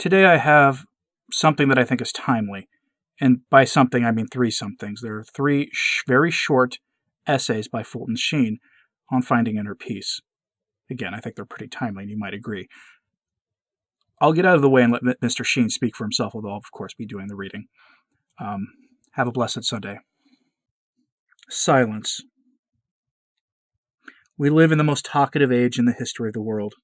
Today I have something that I think is timely. And by something, I mean three somethings. There are three very short essays by Fulton Sheen on finding inner peace. Again, I think they're pretty timely, and you might agree. I'll get out of the way and let Mr. Sheen speak for himself, although I'll, of course, be doing the reading. Have a blessed Sunday. Silence. We live in the most talkative age in the history of the world.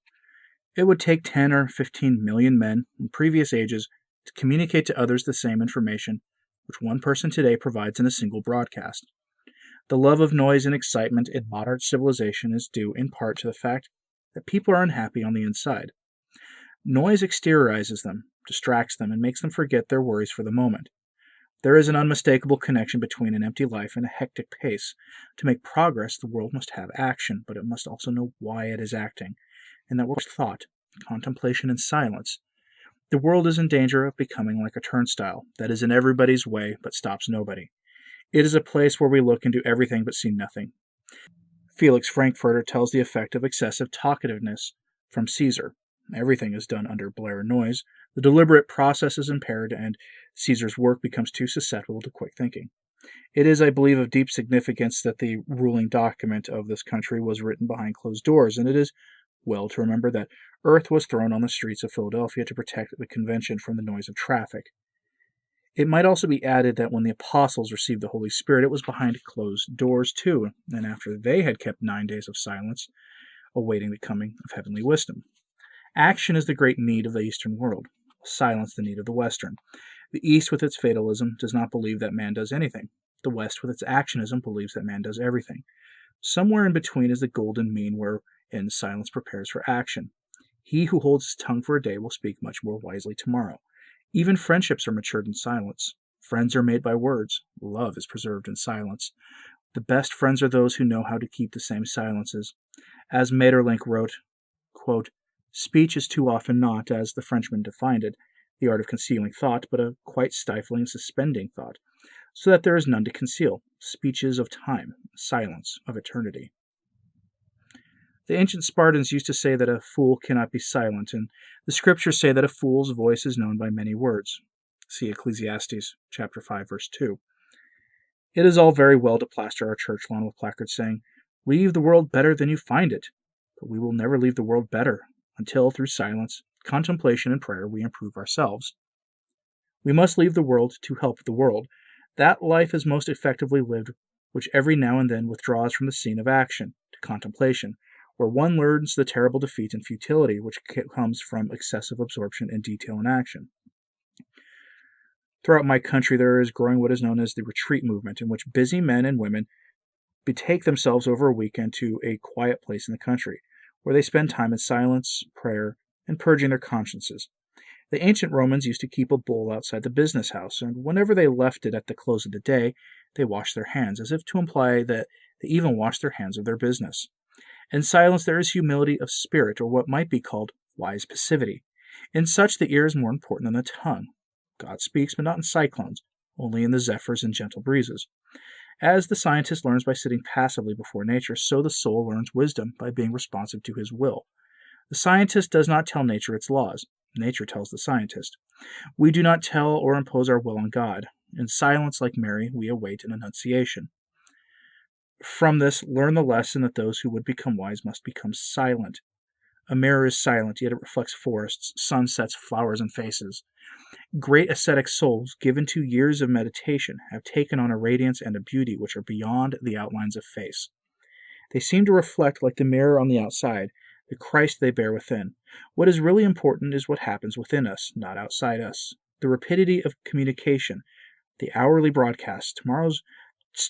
It would take 10 or 15 million men in previous ages to communicate to others the same information which one person today provides in a single broadcast. The love of noise and excitement in modern civilization is due in part to the fact that people are unhappy on the inside. Noise exteriorizes them, distracts them, and makes them forget their worries for the moment. There is an unmistakable connection between an empty life and a hectic pace. To make progress, the world must have action, but it must also know why it is acting, and that works thought, contemplation, and silence. The world is in danger of becoming like a turnstile that is in everybody's way but stops nobody. It is a place where we look and do everything but see nothing. Felix Frankfurter tells the effect of excessive talkativeness from Caesar. Everything is done under blare and noise. The deliberate process is impaired, and Caesar's work becomes too susceptible to quick thinking. It is, I believe, of deep significance that the ruling document of this country was written behind closed doors, and it is well to remember that earth was thrown on the streets of Philadelphia to protect the convention from the noise of traffic. It might also be added that when the apostles received the Holy Spirit, it was behind closed doors too, and after they had kept 9 days of silence, awaiting the coming of heavenly wisdom. Action is the great need of the Eastern world, silence the need of the Western. The East, with its fatalism, does not believe that man does anything. The West, with its actionism, believes that man does everything. Somewhere in between is the golden mean wherein silence prepares for action. He who holds his tongue for a day will speak much more wisely tomorrow. Even friendships are matured in silence. Friends are made by words. Love is preserved in silence. The best friends are those who know how to keep the same silences. As Maeterlinck wrote, quote, "Speech is too often not, as the Frenchman defined it, the art of concealing thought, but a quite stifling and suspending thought, so that there is none to conceal. Speech is of time, silence of eternity." The ancient Spartans used to say that a fool cannot be silent, and the scriptures say that a fool's voice is known by many words. See Ecclesiastes chapter 5, verse 2. It is all very well to plaster our church lawn with placards saying, "Leave the world better than you find it," but we will never leave the world better until, through silence, contemplation, and prayer, we improve ourselves. We must leave the world to help the world. That life is most effectively lived which every now and then withdraws from the scene of action to contemplation, where one learns the terrible defeat and futility which comes from excessive absorption in detail and action. Throughout my country, there is growing what is known as the retreat movement, in which busy men and women betake themselves over a weekend to a quiet place in the country, where they spend time in silence, prayer, and purging their consciences. The ancient Romans used to keep a bowl outside the business house, and whenever they left it at the close of the day, they washed their hands, as if to imply that they even washed their hands of their business. In silence there is humility of spirit, or what might be called wise passivity. In such the ear is more important than the tongue. God speaks, but not in cyclones, only in the zephyrs and gentle breezes. As the scientist learns by sitting passively before nature, so the soul learns wisdom by being responsive to his will. The scientist does not tell nature its laws. Nature tells the scientist. We do not tell or impose our will on God. In silence, like Mary, we await an annunciation. From this, learn the lesson that those who would become wise must become silent. A mirror is silent, yet it reflects forests, sunsets, flowers, and faces. Great ascetic souls, given to years of meditation, have taken on a radiance and a beauty which are beyond the outlines of face. They seem to reflect, like the mirror on the outside, the Christ they bear within. What is really important is what happens within us, not outside us. The rapidity of communication, the hourly broadcasts, tomorrow's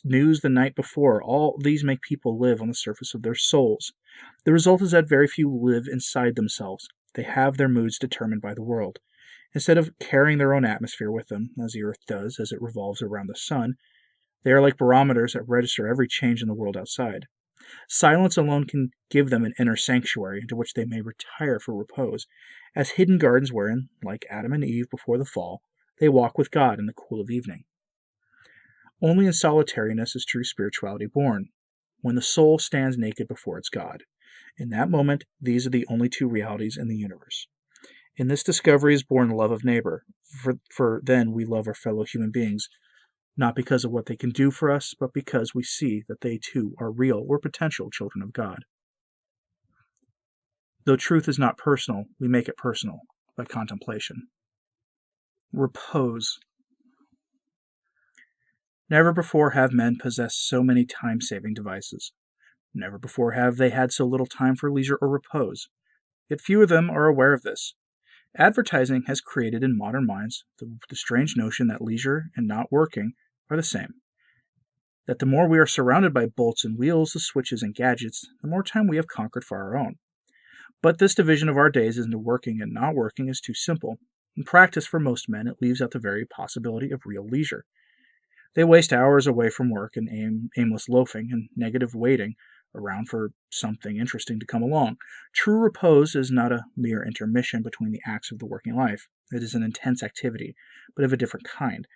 news the night before, all these make people live on the surface of their souls. The result is that very few live inside themselves. They have their moods determined by the world. Instead of carrying their own atmosphere with them, as the earth does as it revolves around the sun, they are like barometers that register every change in the world outside. Silence alone can give them an inner sanctuary into which they may retire for repose, as hidden gardens wherein, like Adam and Eve before the fall, they walk with God in the cool of evening. Only in solitariness is true spirituality born, when the soul stands naked before its God. In that moment, these are the only two realities in the universe. In this discovery is born love of neighbor, for then we love our fellow human beings, not because of what they can do for us, but because we see that they too are real or potential children of God. Though truth is not personal, we make it personal by contemplation. Repose. Never before have men possessed so many time-saving devices. Never before have they had so little time for leisure or repose. Yet few of them are aware of this. Advertising has created in modern minds the strange notion that leisure and not working are the same. That the more we are surrounded by bolts and wheels, the switches and gadgets, the more time we have conquered for our own. But this division of our days into working and not working is too simple. In practice, for most men, it leaves out the very possibility of real leisure. They waste hours away from work in aimless loafing and negative waiting around for something interesting to come along. True repose is not a mere intermission between the acts of the working life. It is an intense activity, but of a different kind.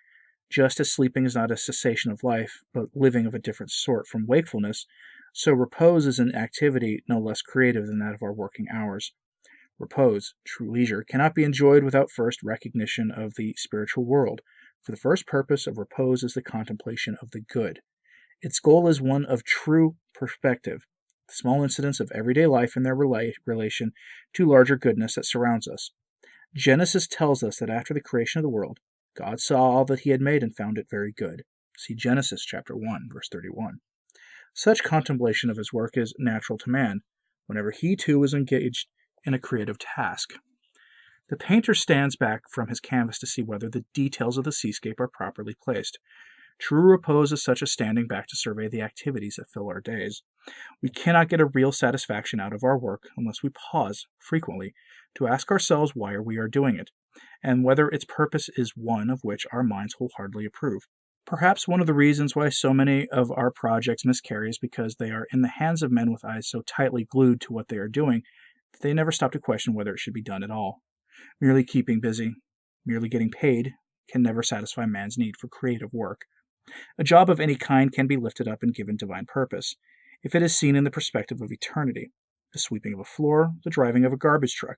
Just as sleeping is not a cessation of life, but living of a different sort from wakefulness, so repose is an activity no less creative than that of our working hours. Repose, true leisure, cannot be enjoyed without first recognition of the spiritual world, for the first purpose of repose is the contemplation of the good. Its goal is one of true perspective, the small incidents of everyday life and their relation to larger goodness that surrounds us. Genesis tells us that after the creation of the world, God saw all that he had made and found it very good. See Genesis chapter 1, verse 31. Such contemplation of his work is natural to man, whenever he too is engaged in a creative task. The painter stands back from his canvas to see whether the details of the seascape are properly placed. True repose is such a standing back to survey the activities that fill our days. We cannot get a real satisfaction out of our work unless we pause frequently to ask ourselves why we are doing it, and whether its purpose is one of which our minds wholeheartedly approve. Perhaps one of the reasons why so many of our projects miscarry is because they are in the hands of men with eyes so tightly glued to what they are doing that they never stop to question whether it should be done at all. Merely keeping busy, merely getting paid, can never satisfy man's need for creative work. A job of any kind can be lifted up and given divine purpose, if it is seen in the perspective of eternity. The sweeping of a floor, the driving of a garbage truck,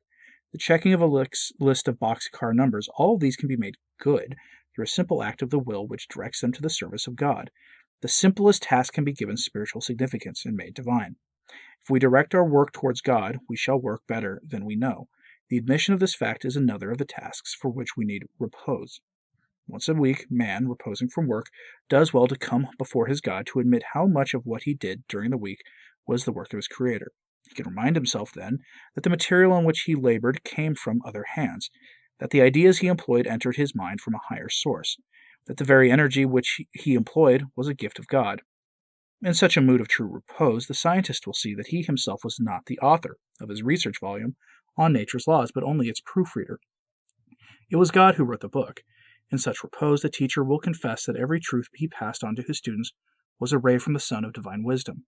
the checking of a list of boxcar numbers, all of these can be made good through a simple act of the will which directs them to the service of God. The simplest task can be given spiritual significance and made divine. If we direct our work towards God, we shall work better than we know. The admission of this fact is another of the tasks for which we need repose. Once a week, man, reposing from work, does well to come before his God to admit how much of what he did during the week was the work of his Creator. He can remind himself, then, that the material on which he labored came from other hands, that the ideas he employed entered his mind from a higher source, that the very energy which he employed was a gift of God. In such a mood of true repose, the scientist will see that he himself was not the author of his research volume on nature's laws, but only its proofreader. It was God who wrote the book. In such repose, the teacher will confess that every truth he passed on to his students was a ray from the sun of divine wisdom.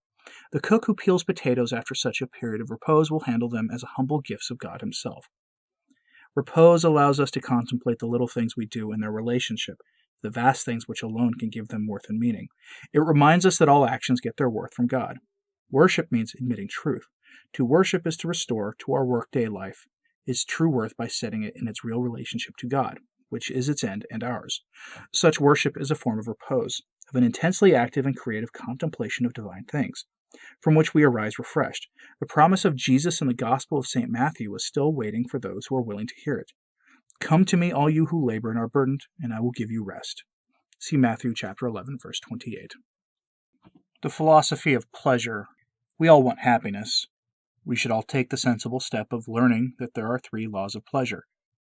The cook who peels potatoes after such a period of repose will handle them as humble gifts of God himself. Repose allows us to contemplate the little things we do and their relationship, the vast things which alone can give them worth and meaning. It reminds us that all actions get their worth from God. Worship means admitting truth. To worship is to restore to our workday life its true worth by setting it in its real relationship to God, which is its end and ours. Such worship is a form of repose, of an intensely active and creative contemplation of divine things, from which we arise refreshed. The promise of Jesus in the Gospel of St. Matthew is still waiting for those who are willing to hear it. Come to me, all you who labor and are burdened, and I will give you rest. See Matthew chapter 11, verse 28. The philosophy of pleasure. We all want happiness. We should all take the sensible step of learning that there are 3 laws of pleasure,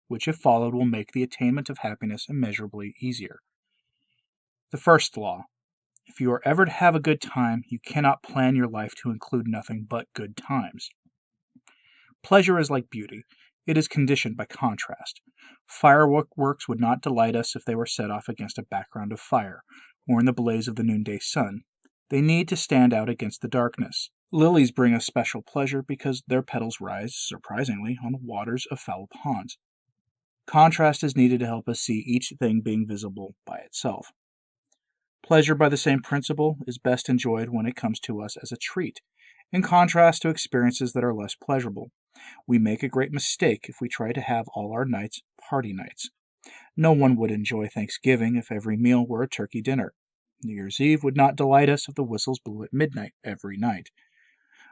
which, if followed, will make the attainment of happiness immeasurably easier. The first law: if you are ever to have a good time, you cannot plan your life to include nothing but good times. Pleasure is like beauty. It is conditioned by contrast. Fireworks would not delight us if they were set off against a background of fire, or in the blaze of the noonday sun. They need to stand out against the darkness. Lilies bring us special pleasure because their petals rise, surprisingly, on the waters of foul ponds. Contrast is needed to help us see each thing being visible by itself. Pleasure, by the same principle, is best enjoyed when it comes to us as a treat, in contrast to experiences that are less pleasurable. We make a great mistake if we try to have all our nights party nights. No one would enjoy Thanksgiving if every meal were a turkey dinner. New Year's Eve would not delight us if the whistles blew at midnight every night.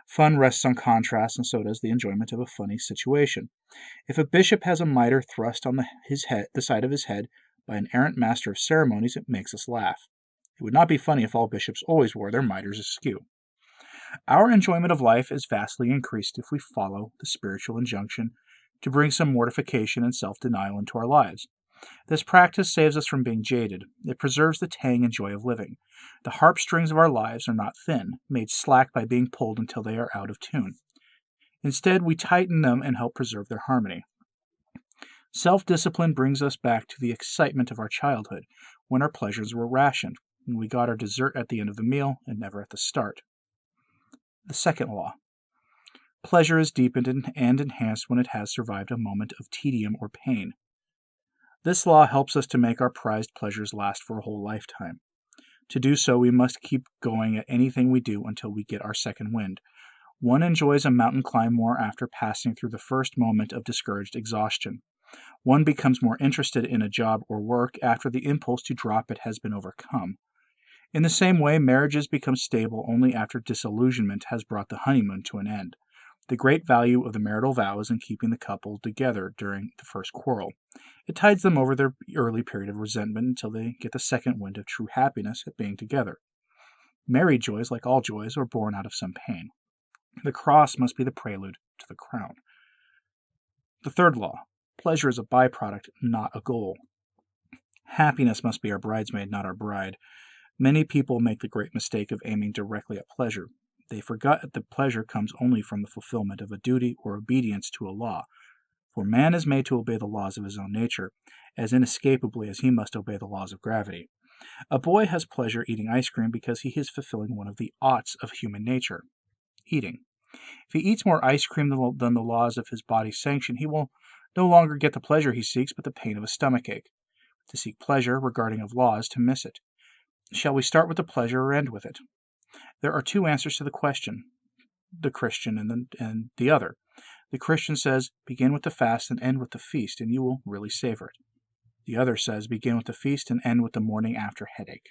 Fun rests on contrast, and so does the enjoyment of a funny situation. If a bishop has a mitre thrust on the side of his head by an errant master of ceremonies, it makes us laugh. It would not be funny if all bishops always wore their mitres askew. Our enjoyment of life is vastly increased if we follow the spiritual injunction to bring some mortification and self-denial into our lives. This practice saves us from being jaded. It preserves the tang and joy of living. The harp-strings of our lives are not thin, made slack by being pulled until they are out of tune. Instead, we tighten them and help preserve their harmony. Self-discipline brings us back to the excitement of our childhood, when our pleasures were rationed, and we got our dessert at the end of the meal and never at the start. The second law. Pleasure is deepened and enhanced when it has survived a moment of tedium or pain. This law helps us to make our prized pleasures last for a whole lifetime. To do so, we must keep going at anything we do until we get our second wind. One enjoys a mountain climb more after passing through the first moment of discouraged exhaustion. One becomes more interested in a job or work after the impulse to drop it has been overcome. In the same way, marriages become stable only after disillusionment has brought the honeymoon to an end. The great value of the marital vow is in keeping the couple together during the first quarrel. It tides them over their early period of resentment until they get the second wind of true happiness at being together. Married joys, like all joys, are born out of some pain. The cross must be the prelude to the crown. The third law. Pleasure is a byproduct, not a goal. Happiness must be our bridesmaid, not our bride. Many people make the great mistake of aiming directly at pleasure. They forget that pleasure comes only from the fulfillment of a duty or obedience to a law. For man is made to obey the laws of his own nature, as inescapably as he must obey the laws of gravity. A boy has pleasure eating ice cream because he is fulfilling one of the oughts of human nature, eating. If he eats more ice cream than the laws of his body sanction, he will no longer get the pleasure he seeks, but the pain of a stomachache. To seek pleasure, regarding of law, is to miss it. Shall we start with the pleasure or end with it? There are two answers to the question, the Christian and the other. The Christian says, begin with the fast and end with the feast, and you will really savor it. The other says, begin with the feast and end with the morning after headache.